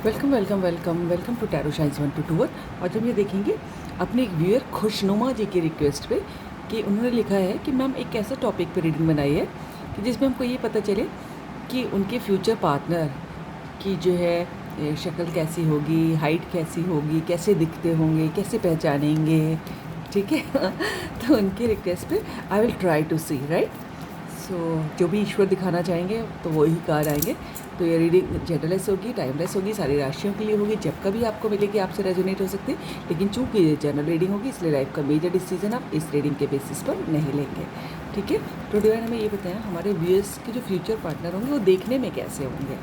Welcome welcome welcome welcome to tarot shines 1 to 2। आज हम ये देखेंगे अपने एक व्यूअर खुशनुमा जी की रिक्वेस्ट पे कि उन्होंने लिखा है कि मैम एक ऐसा टॉपिक पे रीडिंग बनाई है कि जिसमें हमको ये पता चले कि उनके फ्यूचर पार्टनर की जो है शक्ल कैसी होगी, हाइट कैसी होगी, कैसे दिखते होंगे, कैसे पहचानेंगे। ठीक है तो उनकी रिक्वेस्ट पे I will try to see right. So जो भी ईश्वर दिखाना चाहेंगे तो वही कार्ड आएंगे। तो ये रीडिंग जनरलेस होगी, टाइमलेस होगी, सारी राशियों के लिए होगी। जब कभी आपको मिलेगी आपसे रेजोनेट हो सकती है, लेकिन चूंकि ये जनरल रीडिंग होगी इसलिए लाइफ का मेजर डिसीजन आप इस रीडिंग के बेसिस पर नहीं लेंगे। ठीक है, तो डिवाइन हमें ये बताएं हमारे व्यूअर्स के जो फ्यूचर पार्टनर होंगे वो देखने में कैसे होंगे,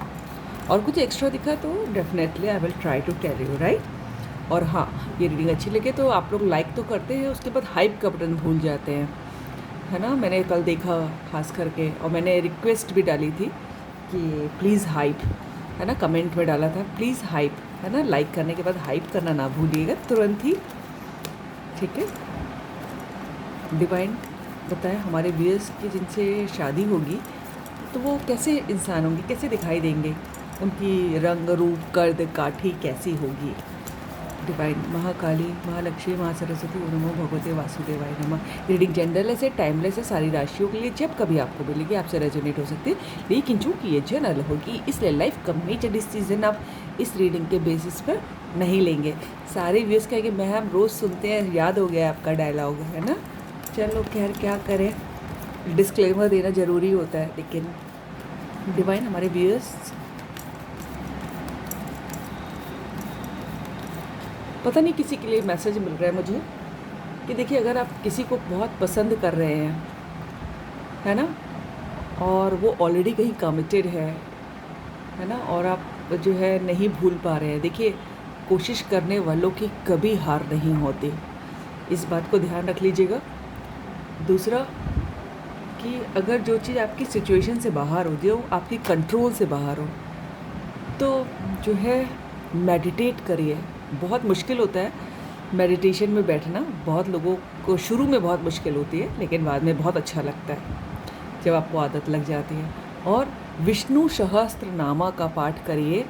और कुछ एक्स्ट्रा दिखा तो definitely I will try to tell you right. और हाँ, ये रीडिंग अच्छी लगे तो आप लोग लाइक तो करते हैं, उसके बाद हाइप का बटन भूल जाते हैं, है ना। मैंने कल देखा खास करके, और मैंने रिक्वेस्ट भी डाली थी कि प्लीज़ हाइप, है ना, कमेंट में डाला था प्लीज़ हाइप, है ना। लाइक करने के बाद हाइप करना ना भूलिएगा तुरंत ही। ठीक है, डिवाइन बताएं हमारे व्यूअर्स की जिनसे शादी होगी तो वो कैसे इंसान होंगे, कैसे दिखाई देंगे, उनकी रंग रूप कर्द काठी कैसी होगी। डिवाइन महाकाली, महालक्ष्मी, महासरस्वती, ओम नमो भगवते वासुदेवाय नमः। रीडिंग जनरलेस है, टाइमलेस है, सारी राशियों के लिए जब कभी आपको मिलेगी आपसे रेजोनेट हो सकती है, लेकिन चूंकि ये जनरल होगी इसलिए लाइफ का मेजर डिसीजन आप इस रीडिंग के बेसिस पर नहीं लेंगे। सारे व्यूअर्स कहेंगे मैम रोज़ सुनते हैं, याद हो गया आपका डायलॉग, है ना। चलो खैर क्या करें, डिस्क्लेमर देना ज़रूरी होता है। लेकिन डिवाइन हमारे व्यूअर्स पता नहीं किसी के लिए मैसेज मिल रहा है मुझे कि देखिए अगर आप किसी को बहुत पसंद कर रहे हैं, है ना, और वो ऑलरेडी कहीं कमिटेड है ना, और आप जो है नहीं भूल पा रहे हैं, देखिए कोशिश करने वालों की कभी हार नहीं होती, इस बात को ध्यान रख लीजिएगा। दूसरा कि अगर जो चीज़ आपकी सिचुएशन से बाहर हो, जो आपकी कंट्रोल से बाहर हो, तो जो है मेडिटेट करिए। बहुत मुश्किल होता है मेडिटेशन में बैठना, बहुत लोगों को शुरू में बहुत मुश्किल होती है, लेकिन बाद में बहुत अच्छा लगता है जब आपको आदत लग जाती है। और विष्णु सहस्त्रनामा का पाठ करिए,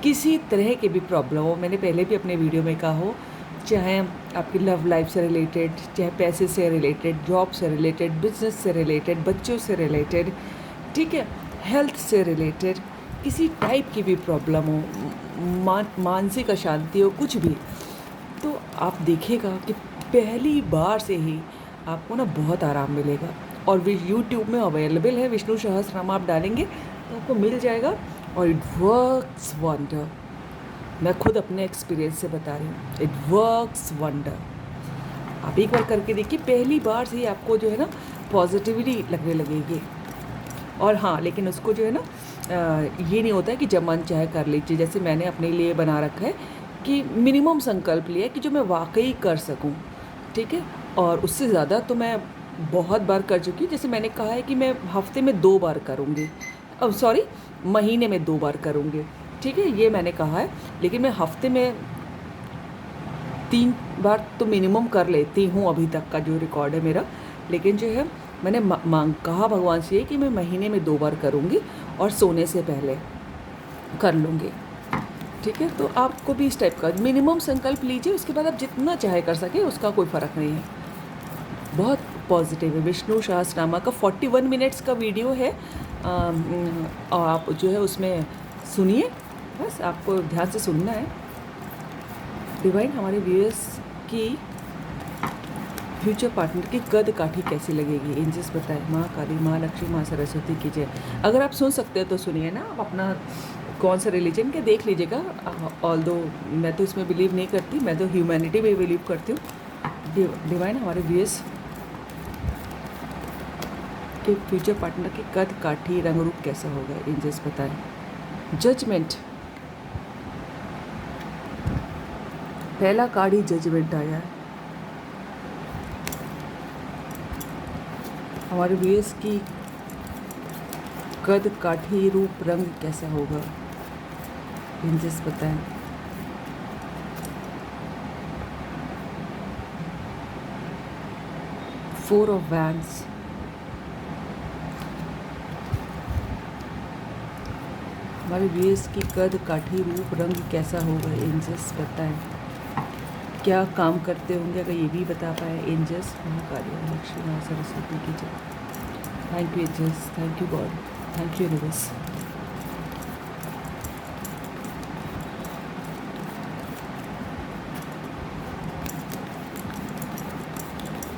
किसी तरह की भी प्रॉब्लम हो, मैंने पहले भी अपने वीडियो में कहा हो, चाहे आपकी लव लाइफ से रिलेटेड, चाहे पैसे से रिलेटेड, जॉब से रिलेटेड, बिजनेस से रिलेटेड, बच्चों से रिलेटेड, ठीक है, हेल्थ से रिलेटेड, किसी टाइप की भी प्रॉब्लम हो, मानसिक अशांति हो, कुछ भी, तो आप देखिएगा कि पहली बार से ही आपको ना बहुत आराम मिलेगा। और यूट्यूब में अवेलेबल है, विष्णु सहस्त्रनाम आप डालेंगे तो आपको मिल जाएगा, और इट वर्क्स वंडर। मैं खुद अपने एक्सपीरियंस से बता रही हूँ, इट वर्क्स वंडर। आप एक बार करके देखिए, पहली बार से ही आपको जो है ना पॉजिटिविटी लगने लगेगी। और हाँ, लेकिन उसको जो है ना ये नहीं होता है कि जब मन चाहे कर लीजिए। जैसे मैंने अपने लिए बना रखा है कि मिनिमम संकल्प लिया कि जो मैं वाकई कर सकूं, ठीक है। और उससे ज़्यादा तो मैं बहुत बार कर चुकी हूँ। जैसे मैंने कहा है कि मैं हफ्ते में 2 बार करूँगी, अब सॉरी महीने में 2 बार करूँगी, ठीक है, ये मैंने कहा है। लेकिन मैं हफ्ते में 3 बार तो मिनिमम कर लेती हूँ, अभी तक का जो रिकॉर्ड है मेरा। लेकिन जो है मैंने कहा भगवान से कि मैं महीने में 2 बार करूँगी और सोने से पहले कर लूँगी, ठीक है। तो आपको भी इस टाइप का मिनिमम संकल्प लीजिए, उसके बाद आप जितना चाहे कर सके, उसका कोई फ़र्क नहीं है। बहुत पॉजिटिव है। विष्णु सहस्त्रनामा का 41 मिनट्स का वीडियो है, आप जो है उसमें सुनिए, बस आपको ध्यान से सुनना है। डिवाइन हमारे व्यूअर्स की फ्यूचर पार्टनर की कद काठी कैसी लगेगी, एंजल्स बताए। माँ काली, माँ लक्ष्मी, माँ सरस्वती की जय। अगर आप सुन सकते हैं तो सुनिए ना, आप अपना कौन सा रिलीजन के देख लीजिएगा। ऑल्दो मैं तो इसमें बिलीव नहीं करती, मैं तो ह्यूमैनिटी में बिलीव करती हूँ। डिवाइन हमारे व्यूअर्स के फ्यूचर पार्टनर की कद काठी रंग रूप कैसा होगा, एंजल्स बताएं। जजमेंट, पहला कार्ड ही जजमेंट आया है। हमारे व्यूअर्स की कद काठी रूप रंग कैसा होगा, एंजल्स बताएं। फोर ऑफ वैंड्स, हमारे वेश की कद काठी रूप रंग कैसा होगा एंजल्स बताएं। क्या काम करते होंगे अगर ये भी बता पाए एंजल्स। महाकाली लक्ष्मी माँ सरस्वती की जय। Thank you angels, thank you God, thank you universe.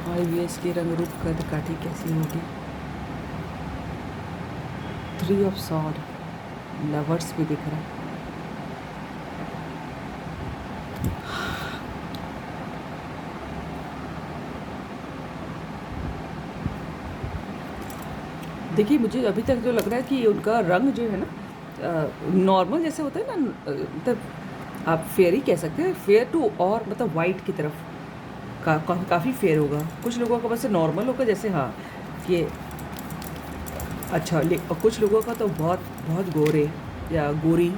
हमारे वेश की रंग रूप कद काठी कैसी होगी। 3 ऑफ सॉर्ड, लवर्स भी दिख रहा है। देखिए मुझे अभी तक जो लग रहा है कि उनका रंग जो है ना नॉर्मल जैसे होता है ना, मतलब आप फेयर ही कह सकते हैं, फेयर टू और मतलब वाइट की तरफ काफ़ी फेयर होगा। कुछ लोगों का बस नॉर्मल होगा जैसे, हाँ ये अच्छा, और कुछ लोगों का तो बहुत बहुत गोरे या गोरी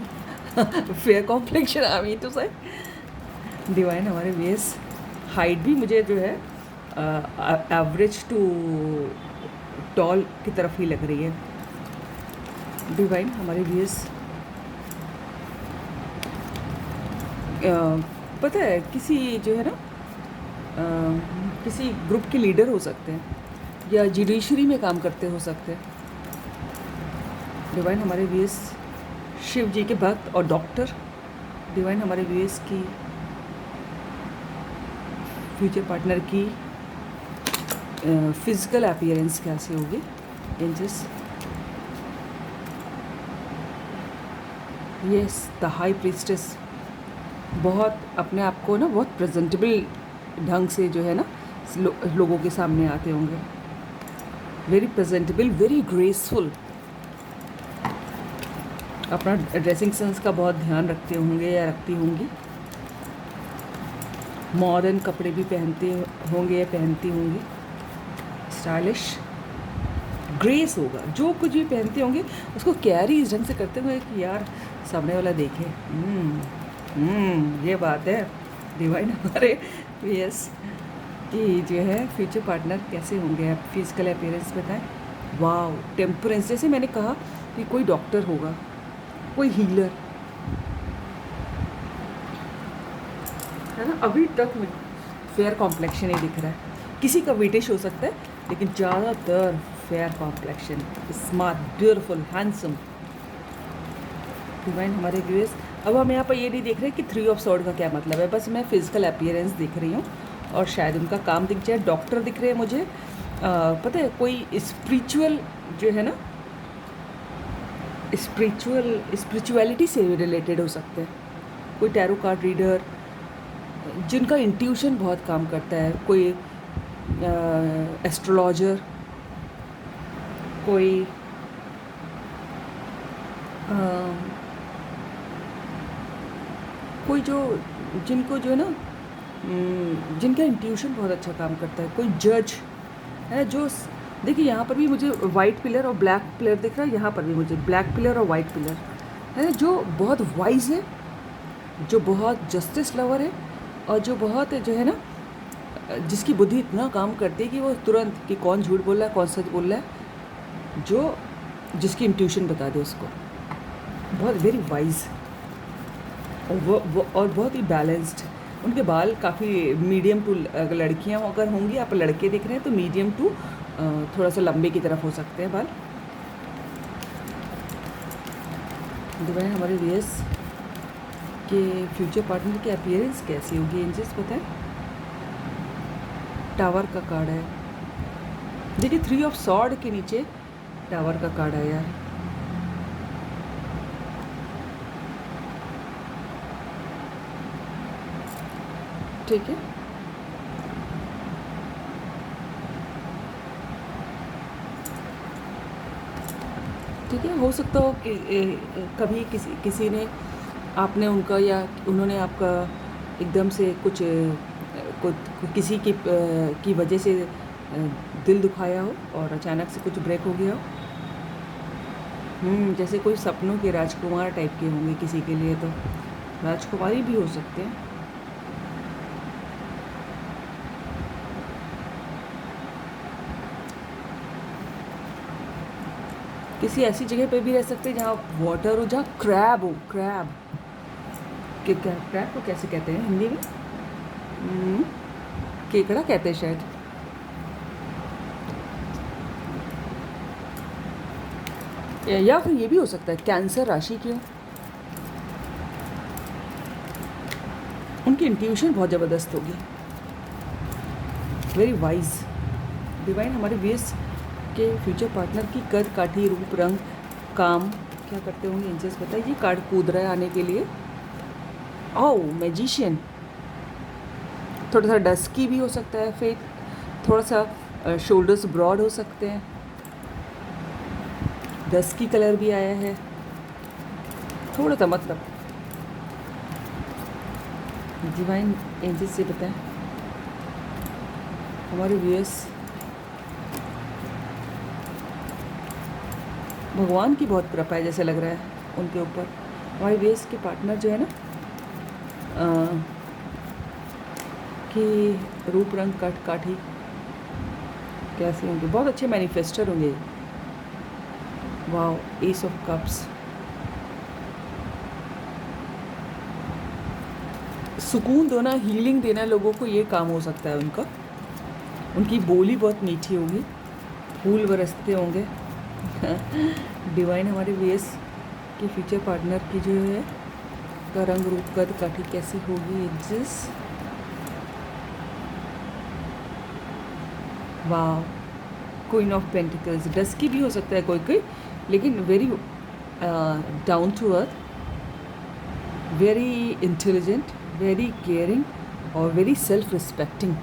fair complexion I mean to say. Divine हमारे वेस हाइट भी मुझे जो है एवरेज टू टॉल की तरफ ही लग रही है। डिवाइन हमारे वेस पता है किसी जो है ना किसी ग्रुप के लीडर हो सकते हैं या जुडिशरी में काम करते हो सकते हैं। डिवाइन हमारे वेस शिव जी के भक्त और डॉक्टर। डिवाइन हमारे वेस की फ्यूचर पार्टनर की फिजिकल अपीयरेंस कैसी होगी angels. Yes the high priestess बहुत अपने आप को ना बहुत प्रेजेंटेबल ढंग से जो है ना लोगों के सामने आते होंगे। Very presentable, very graceful. अपना ड्रेसिंग सेंस का बहुत ध्यान रखते होंगे या रखती होंगी। मॉडर्न कपड़े भी पहनते होंगे या पहनती होंगी। स्टाइलिश, ग्रेस होगा, जो कुछ भी पहनते होंगे उसको कैरी इस ढंग से करते हुए कि यार सामने वाला देखे। ये बात है। डिवाइन हमारे यस कि जो है फ्यूचर पार्टनर कैसे होंगे आप फिजिकल अपीयरेंस बताएं। वाव, टेम्परेंस, जैसे मैंने कहा कि कोई डॉक्टर होगा, कोई हीलर है ना। अभी तक मुझे फेयर कॉम्प्लेक्शन ही दिख रहा है। किसी का ब्रिटिश हो सकता है लेकिन ज़्यादातर fair complexion, smart, beautiful, handsome. Divine हमारे व्यूअर्स, अब हम यहाँ पर ये नहीं देख रहे कि 3 ऑफ सॉर्ड का क्या मतलब है, बस मैं फिजिकल अपीयरेंस दिख रही हूँ और शायद उनका काम दिख जाए। डॉक्टर दिख रहे हैं मुझे। पता है कोई स्पिरिचुअल जो है ना, स्पिरिचुअलिटी से रिलेटेड हो सकते हैं। कोई टैरो कार्ड रीडर जिनका इंट्यूशन बहुत काम करता है, कोई एस्ट्रोलॉजर, कोई कोई जो जिनको जो है ना जिनका इंट्यूशन बहुत अच्छा काम करता है, कोई जज है जो देखिए यहाँ पर भी मुझे वाइट पिलर और ब्लैक पिलर दिख रहा है। यहाँ पर भी मुझे ब्लैक पिलर और वाइट पिलर है, जो बहुत वाइज है, जो बहुत जस्टिस लवर है और जो बहुत जो है ना जिसकी बुद्धि इतना काम करती है कि वो तुरंत कि कौन झूठ बोल रहा है कौन सच बोल रहा है, जो जिसकी इंट्यूशन बता दे उसको। बहुत वेरी वाइज और बहुत ही बैलेंस्ड। उनके बाल काफ़ी मीडियम टू, अगर लड़कियाँ अगर होंगी, आप लड़के देख रहे हैं तो मीडियम टू थोड़ा सा लंबे की तरफ हो सकते हैं बाल। डिवाइन हमारे वेस के फ्यूचर पार्टनर की अपीयरेंस कैसी होगी एंजल्स बताएं। टावर का कार्ड है, देखिए 3 ऑफ सॉर्ड के नीचे टावर का कार्ड है यार। ठीक है, ठीक है, हो सकता हो कि कभी किसी ने आपने उनका या उन्होंने आपका एकदम से कुछ किसी की वजह से दिल दुखाया हो और अचानक से कुछ ब्रेक हो गया हो। जैसे कोई सपनों के राजकुमार टाइप के होंगे किसी के लिए, तो राजकुमारी भी हो सकते हैं। किसी ऐसी जगह पे भी रह सकते हैं जहाँ वाटर हो, जहाँ क्रैब हो। क्रैब क्रैब को कैसे कहते हैं हिंदी में? केकड़ा कहते हैं शायद। या फिर ये भी हो सकता है कैंसर राशि की हो। उनकी इंट्यूशन बहुत ज़बरदस्त होगी, वेरी वाइज। डिवाइन हमारे वेस के फ्यूचर पार्टनर की कद काठी, रूप, रंग, काम क्या करते होंगे एंजल्स बताइए। कार्ड कूद रहा है आने के लिए। ओ मैजिशियन, थोड़ा सा डस्की भी हो सकता है, फिर थोड़ा सा शोल्डर्स ब्रॉड हो सकते हैं। डस्की कलर भी आया है थोड़ा सा, मतलब डिवाइन एंजल्स से बताएं हमारे व्यूअर्स। भगवान की बहुत कृपा है जैसे लग रहा है उनके ऊपर। हमारे व्यूअर्स के पार्टनर जो है ना कि रूप, रंग, कट काठी कैसे होंगे, बहुत अच्छे मैनिफेस्टर होंगे। वाओ, एस ऑफ कप्स, सुकून देना, हीलिंग देना लोगों को, ये काम हो सकता है उनका। उनकी बोली बहुत मीठी होगी, फूल बरसते होंगे। डिवाइन हमारे वेस के फ्यूचर पार्टनर की जो है का रंग, रूप, कद काठी कैसी होगी एजेस। वाह, क्वीन ऑफ पेंटिकल्स, डस्की भी हो सकता है कोई कोई, लेकिन very down to earth, very intelligent, very caring और very self respecting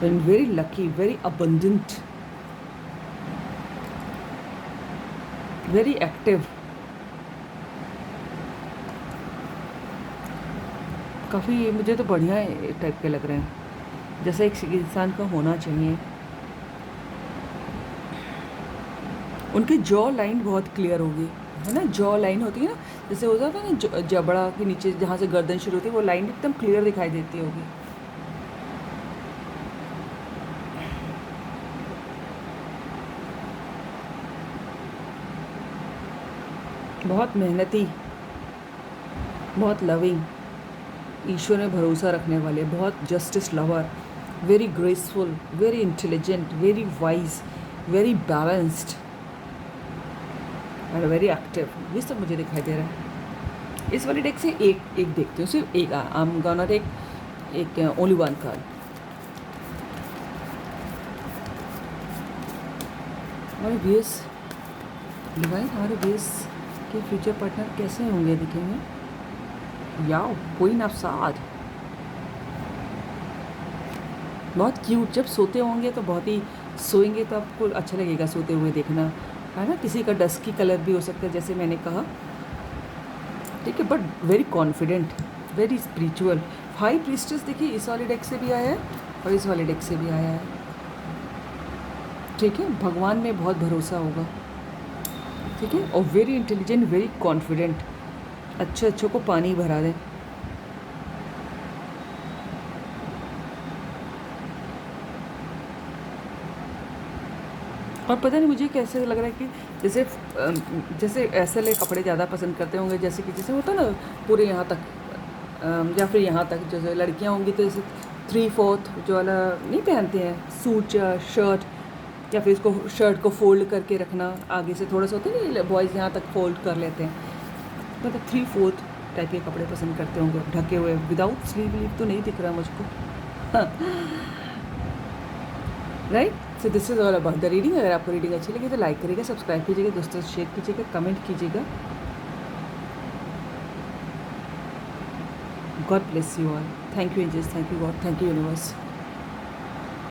and very lucky, very abundant, very active. काफ़ी मुझे तो बढ़िया टाइप के लग रहे हैं, जैसा एक इंसान का होना चाहिए। उनकी जॉ लाइन बहुत क्लियर होगी, है ना। जॉ लाइन होती है ना, जैसे होता है ना जबड़ा के नीचे जहाँ से गर्दन शुरू होती है, वो लाइन एकदम क्लियर दिखाई देती होगी। बहुत मेहनती, बहुत लविंग, ईश्वर में भरोसा रखने वाले, बहुत justice lover, very graceful, very intelligent, very wise, very balanced और वेरी एक्टिव, ये सब मुझे दिखाई दे रहा है। इस वाली डेक से एक देखती हूँ, सिर्फ एक। आई एम गोना टेक एक ओनली वन कार्ड। हमारे बेस डिवाइन, हमारे बेस के फ्यूचर पार्टनर कैसे होंगे दिखेंगे। याओ, क्वीन ऑफ साड, बहुत क्यूट। जब सोते होंगे तो बहुत ही, सोएंगे तो आपको अच्छा लगेगा सोते हुए देखना, है ना। किसी का डस्की कलर भी हो सकता है जैसे मैंने कहा, ठीक है, but very confident, very spiritual. High priestess देखिए, इस वाले डेक से भी आया है और इस वाले डेक से भी आया है, ठीक है। भगवान में बहुत भरोसा होगा, ठीक है, और वेरी इंटेलिजेंट, वेरी कॉन्फिडेंट। अच्छे को पानी भरा दें। और पता नहीं मुझे कैसे लग रहा है कि जैसे ऐसे वाले कपड़े ज़्यादा पसंद करते होंगे, जैसे कि जैसे होता ना पूरे यहाँ तक, या फिर यहाँ तक। जैसे लड़कियाँ होंगी तो जैसे 3/4 जो वाला नहीं पहनते हैं, सूट या शर्ट, या फिर इसको शर्ट को फोल्ड करके रखना आगे से, थोड़ा सा होता है ना, बॉयज़ यहाँ तक फोल्ड कर लेते हैं, मतलब 3/4 टाइप के कपड़े पसंद करते होंगे, ढके हुए, विदाउट स्लीव तो नहीं दिख रहा मुझको। Right, so this is all about the reading. अगर आपको रीडिंग अच्छी लगी तो लाइक करिएगा, सब्सक्राइब कीजिएगा, दोस्तों से शेयर कीजिएगा, कमेंट कीजिएगा। God bless you all. Thank you angels, thank you God, thank you universe.